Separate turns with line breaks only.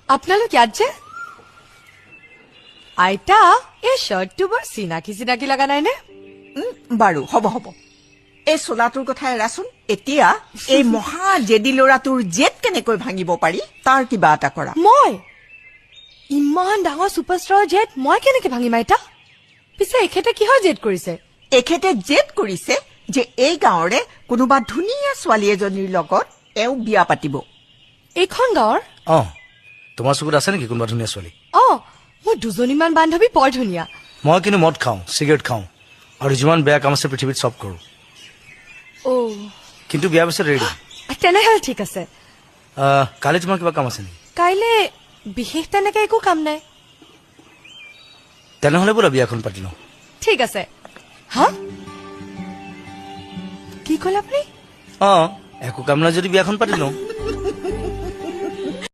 আপোনালোক ইয়াত যে আইতা এই শ্বাৰ্টটো বৰ চিনাকি চিনাকি লগা নাইনে
বাৰু হ'ব হ'ব এই চোলাটোৰ কথা এৰাচোন এতিয়া এই মহা জেদি ল'ৰাটোৰ জেদ কেনেকৈ ভাঙিব পাৰি তাৰ কিবা এটা কৰা
মই ইমান ডাঙৰ ছুপাৰষ্টাৰৰ জেদ মই কেনেকে ভাঙিম আইতা পিছে এখেতে কিহৰ জেদ কৰিছে
এখেতে জেদ কৰিছে যে এই গাঁৱৰে কোনোবা ধুনীয়া ছোৱালী এজনীৰ লগত তেওঁ বিয়া পাতিব
এইখন গাঁৱৰ
তোমাৰ চকুত আছে নেকি কোনোবা ধুনীয়া ছোৱালী
মোৰ দুজনীমান বান্ধৱী বৰ ধুনীয়া
মই কিন্তু মদ খাওঁ চিগাৰেট খাওঁ আৰু যিমান বেয়া কাম আছে পৃথিৱীত চব কৰোঁ কিন্তু বিয়াৰ পিছত ৰেডি
তেনেহলে ঠিক আছে
কালি তোমাৰ কিবা কাম আছে নেকি
কাইলে বিশেষ তেনেকে একো কাম নাই
তেনেহলে বোলা বিয়াখন পাতি লওঁ
ঠিক আছে হা কি ক'লে আপুনি
একো কাম নাই যদি বিয়াখন পাতি লওঁ